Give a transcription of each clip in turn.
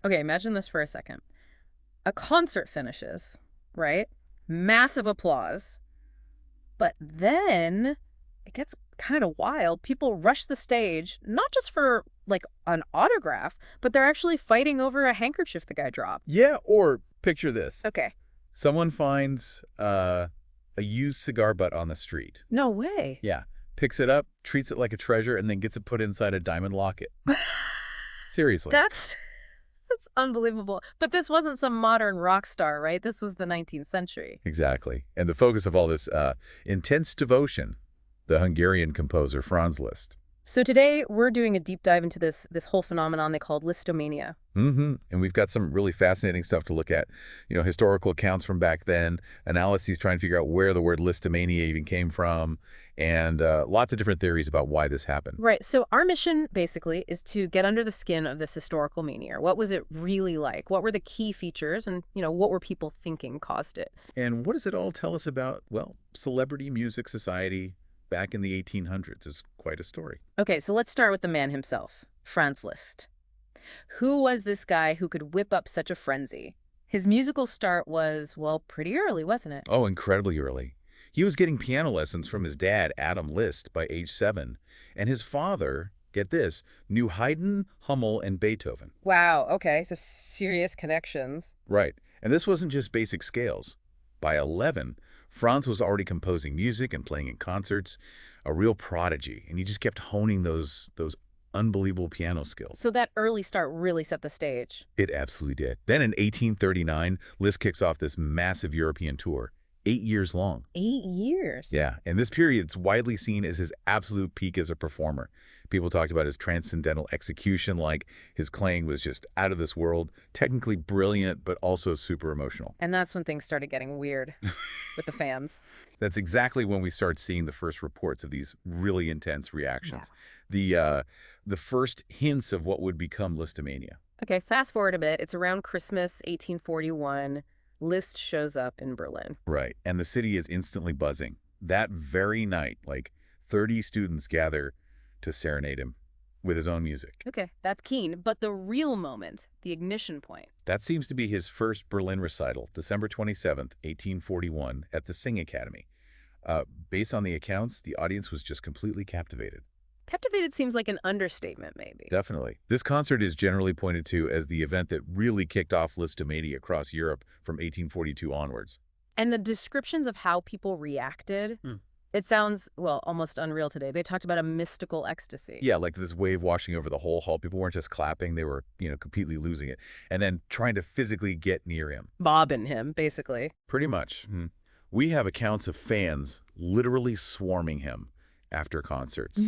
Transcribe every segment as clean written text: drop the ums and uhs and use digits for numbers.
Okay, imagine this for a second. A concert finishes, right? Massive applause. But then it gets kind of wild. People rush the stage, not just for like an autograph, but they're actually fighting over a handkerchief the guy dropped. Yeah, or picture this. Okay. Someone finds a used cigar butt on the street. No way. Yeah, picks it up, treats it like a treasure, and then gets it put inside a diamond locket. Seriously. That's that's unbelievable. But this wasn't some modern rock star, right? This was the 19th century. Exactly. And the focus of all this intense devotion, the Hungarian composer Franz Liszt. So today we're doing a deep dive into this whole phenomenon they called Lisztomania. And we've got some really fascinating stuff to look at. Historical accounts from back then, analyses trying to figure out where the word listomania even came from, and lots of different theories about why this happened. Right. So our mission basically is to get under the skin of this historical mania. What was it really like? What were the key features and, what were people thinking caused it? And what does it all tell us about, well, celebrity music society back in the 1800s? Is quite a story. Okay, so let's start with the man himself, Franz Liszt. Who was this guy who could whip up such a frenzy? His musical start was, well, pretty early, wasn't it? Oh, incredibly early. He was getting piano lessons from his dad, Adam Liszt, by age 7. And his father, get this, knew Haydn, Hummel, and Beethoven. Wow, okay, so serious connections. Right. And this wasn't just basic scales. By 11, Franz was already composing music and playing in concerts, a real prodigy. And he just kept honing those unbelievable piano skills. So that early start really set the stage. It absolutely did. Then in 1839, Liszt kicks off this massive European tour, 8 years long. 8 years? Yeah, and this period is widely seen as his absolute peak as a performer. People talked about his transcendental execution, like his playing was just out of this world, technically brilliant, but also super emotional. And that's when things started getting weird with the fans. That's exactly when we start seeing the first reports of these really intense reactions. The first hints of what would become Lisztomania. Okay, fast forward a bit. It's around Christmas 1841. Liszt shows up in Berlin. Right, and the city is instantly buzzing. That very night, like 30 students gather to serenade him with his own music. Okay, that's keen. But the real moment, the ignition point. That seems to be his first Berlin recital, December 27th, 1841, at the Sing Academy. Based on the accounts, the audience was just completely captivated. Captivated seems like an understatement, maybe. Definitely. This concert is generally pointed to as the event that really kicked off Lisztomania across Europe from 1842 onwards. And the descriptions of how people reacted, it sounds, well, almost unreal today. They talked about a mystical ecstasy. Yeah, like this wave washing over the whole hall. People weren't just clapping, they were, completely losing it. And then trying to physically get near him. Bobbing him, basically. Pretty much. We have accounts of fans literally swarming him after concerts.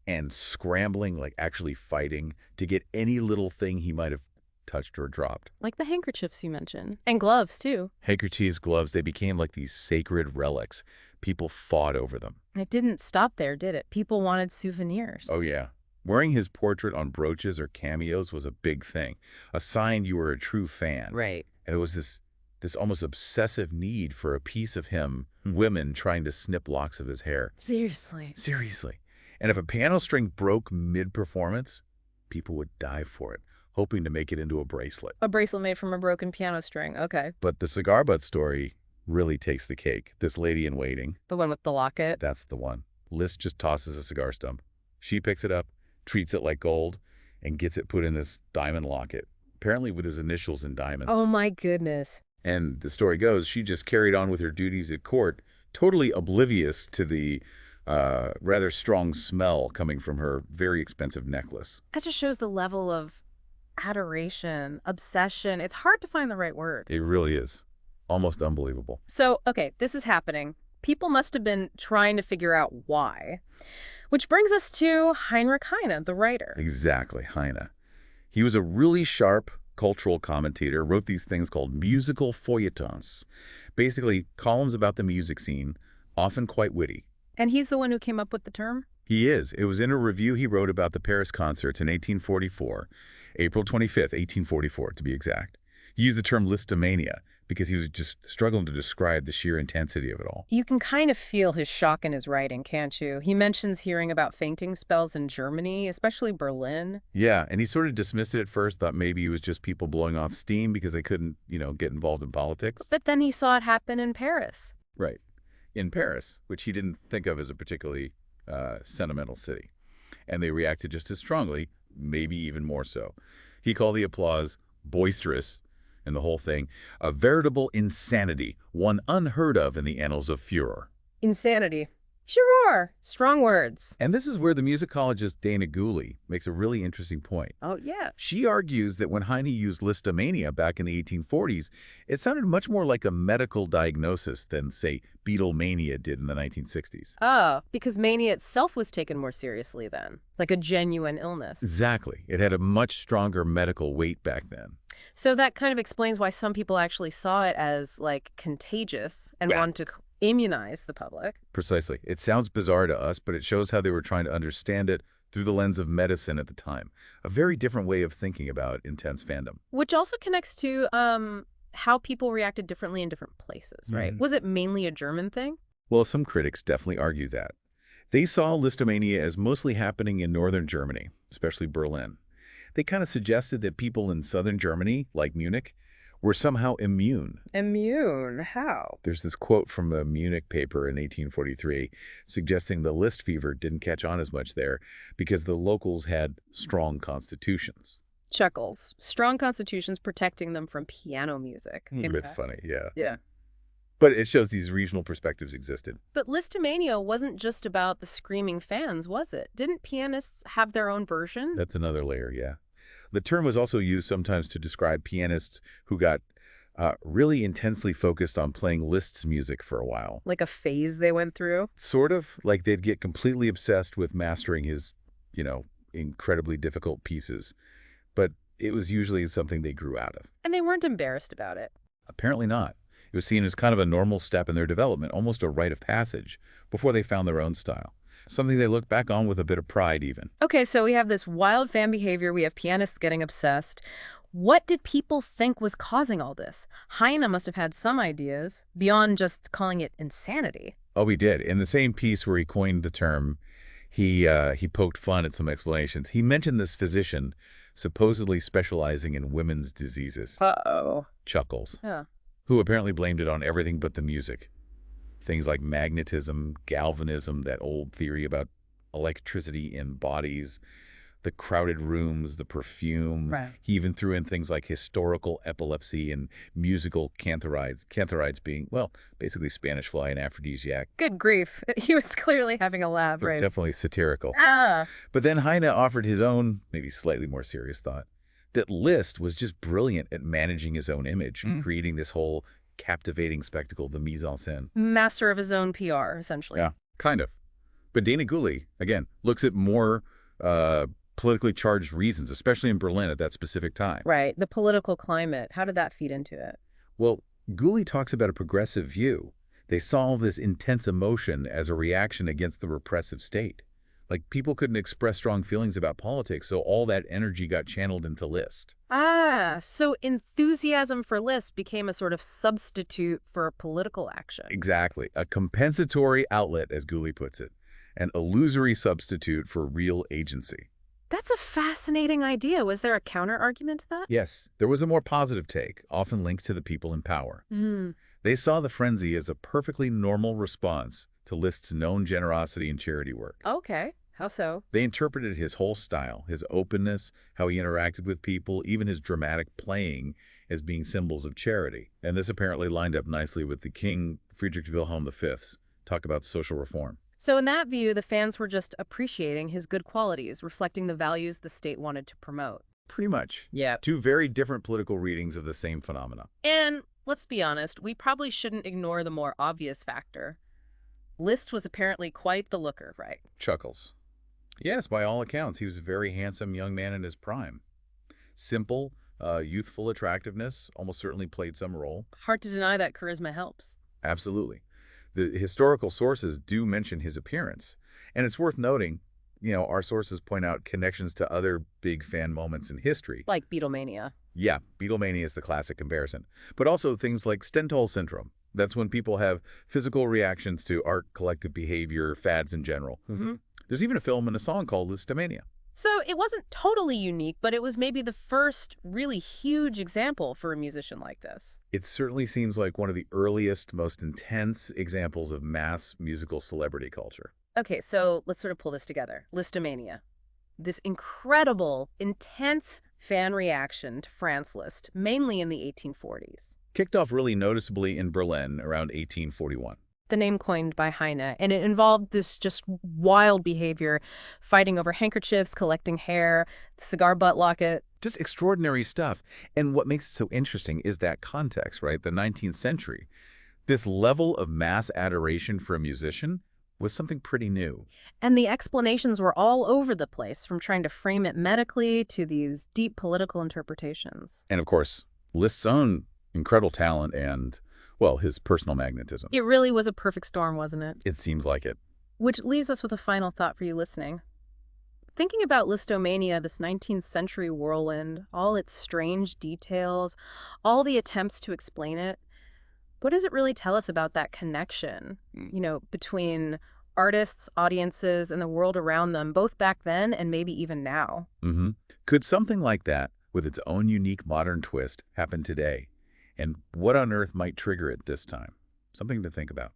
And scrambling, like actually fighting, to get any little thing he might have touched or dropped. Like the handkerchiefs you mentioned. And gloves, too. Handkerchiefs, gloves, they became like these sacred relics. People fought over them. And it didn't stop there, did it? People wanted souvenirs. Oh, yeah. Wearing his portrait on brooches or cameos was a big thing. A sign you were a true fan. Right. And it was this almost obsessive need for a piece of him, women trying to snip locks of his hair. Seriously. Seriously. And if a piano string broke mid-performance, people would dive for it, hoping to make it into a bracelet. A bracelet made from a broken piano string. Okay. But the cigar butt story really takes the cake. This lady in waiting, The one with the locket. that's the one. Liszt just tosses a cigar stump. She picks it up, treats it like gold, and gets it put in this diamond locket, apparently with his initials in diamonds. Oh, my goodness. And the story goes, she just carried on with her duties at court, totally oblivious to the rather strong smell coming from her very expensive necklace. That just shows the level of adoration, obsession. It's hard to find the right word. It really is. Almost unbelievable. So, okay, this is happening. People must have been trying to figure out why. Which brings us to Heinrich Heine, the writer. Exactly, Heine. He was a really sharp cultural commentator, wrote these things called musical feuilletons. Basically, columns about the music scene, often quite witty. And he's the one who came up with the term? He is. It was in a review he wrote about the Paris concerts in 1844, April 25th, 1844 to be exact. He used the term Lisztomania because he was just struggling to describe the sheer intensity of it all. You can kind of feel his shock in his writing, can't you? He mentions hearing about fainting spells in Germany, especially Berlin. Yeah, and he sort of dismissed it at first, thought maybe it was just people blowing off steam because they couldn't, get involved in politics. But then he saw it happen in Paris. Right. In Paris, which he didn't think of as a particularly sentimental city. And they reacted just as strongly, maybe even more so. He called the applause boisterous, and the whole thing a veritable insanity, one unheard of in the annals of furor. Insanity. Furor. Strong words. And this is where the musicologist Dana Gooley makes a really interesting point. Oh, yeah. She argues that when Heine used Lisztomania back in the 1840s, it sounded much more like a medical diagnosis than, say, Beatlemania did in the 1960s. Oh, because mania itself was taken more seriously then, like a genuine illness. Exactly. It had a much stronger medical weight back then. So that kind of explains why some people actually saw it as, like, contagious and wanted to immunize the public. Precisely. It sounds bizarre to us, but it shows how they were trying to understand it through the lens of medicine at the time. A very different way of thinking about intense fandom. Which also connects to how people reacted differently in different places, right? Was it mainly a German thing? Well, some critics definitely argue that. They saw Lisztomania as mostly happening in northern Germany, especially Berlin. They kind of suggested that people in southern Germany, like Munich, were somehow immune. Immune? How? There's this quote from a Munich paper in 1843 suggesting the Liszt fever didn't catch on as much there because the locals had strong constitutions. Chuckles. Strong constitutions protecting them from piano music. A bit funny, yeah. Yeah. But it shows these regional perspectives existed. But Lisztomania wasn't just about the screaming fans, was it? Didn't pianists have their own version? That's another layer, yeah. The term was also used sometimes to describe pianists who got really intensely focused on playing Liszt's music for a while. Like a phase they went through? Sort of, like they'd get completely obsessed with mastering his, incredibly difficult pieces. But it was usually something they grew out of. And they weren't embarrassed about it. Apparently not. It was seen as kind of a normal step in their development, almost a rite of passage, before they found their own style. Something they look back on with a bit of pride, even. Okay, so we have this wild fan behavior. We have pianists getting obsessed. What did people think was causing all this? Heine must have had some ideas beyond just calling it insanity. Oh, he did. In the same piece where he coined the term, he poked fun at some explanations. He mentioned this physician supposedly specializing in women's diseases. Uh-oh. Chuckles. Yeah. Who apparently blamed it on everything but the music. Things like magnetism, galvanism, that old theory about electricity in bodies, the crowded rooms, the perfume. Right. He even threw in things like historical epilepsy and musical cantharides. Cantharides being, well, basically Spanish fly and aphrodisiac. Good grief. He was clearly having a laugh, But right? definitely satirical. Ah. But then Heine offered his own, maybe slightly more serious thought, that Liszt was just brilliant at managing his own image, creating this whole captivating spectacle, the mise en scène. Master of his own PR, essentially. Yeah, kind of. But Dana Gooley, again, looks at more politically charged reasons, especially in Berlin at that specific time. Right. The political climate. How did that feed into it? Well, Gooley talks about a progressive view. They saw this intense emotion as a reaction against the repressive state. Like, people couldn't express strong feelings about politics, so all that energy got channeled into Liszt. Ah, so enthusiasm for Liszt became a sort of substitute for political action. Exactly. A compensatory outlet, as Gooley puts it. An illusory substitute for real agency. That's a fascinating idea. Was there a counter-argument to that? Yes, there was a more positive take, often linked to the people in power. Hmm. They saw the frenzy as a perfectly normal response to Liszt's known generosity and charity work. Okay. How so? They interpreted his whole style, his openness, how he interacted with people, even his dramatic playing as being symbols of charity. And this apparently lined up nicely with the King Friedrich Wilhelm V's talk about social reform. So in that view, the fans were just appreciating his good qualities, reflecting the values the state wanted to promote. Pretty much. Yeah. Two very different political readings of the same phenomena. And let's be honest, we probably shouldn't ignore the more obvious factor. Liszt was apparently quite the looker, right? Chuckles. Yes, by all accounts, he was a very handsome young man in his prime. Simple, youthful attractiveness almost certainly played some role. Hard to deny that charisma helps. Absolutely. The historical sources do mention his appearance, and it's worth noting our sources point out connections to other big fan moments in history. Like Beatlemania. Yeah, Beatlemania is the classic comparison. But also things like Stendhal syndrome. That's when people have physical reactions to art, collective behavior, fads in general. Mm-hmm. There's even a film and a song called Lisztomania. So it wasn't totally unique, but it was maybe the first really huge example for a musician like this. It certainly seems like one of the earliest, most intense examples of mass musical celebrity culture. Okay, so let's sort of pull this together. Listomania. This incredible, intense fan reaction to Franz Liszt, mainly in the 1840s. Kicked off really noticeably in Berlin around 1841. The name coined by Heine, and it involved this just wild behavior, fighting over handkerchiefs, collecting hair, the cigar butt locket. Just extraordinary stuff. And what makes it so interesting is that context, right? The 19th century. This level of mass adoration for a musician was something pretty new. And the explanations were all over the place, from trying to frame it medically to these deep political interpretations. And of course, Liszt's own incredible talent and, well, his personal magnetism. It really was a perfect storm, wasn't it? It seems like it. Which leaves us with a final thought for you listening. Thinking about Listomania, this 19th century whirlwind, all its strange details, all the attempts to explain it, what does it really tell us about that connection, between artists, audiences, and the world around them, both back then and maybe even now? Could something like that, with its own unique modern twist, happen today? And what on earth might trigger it this time? Something to think about.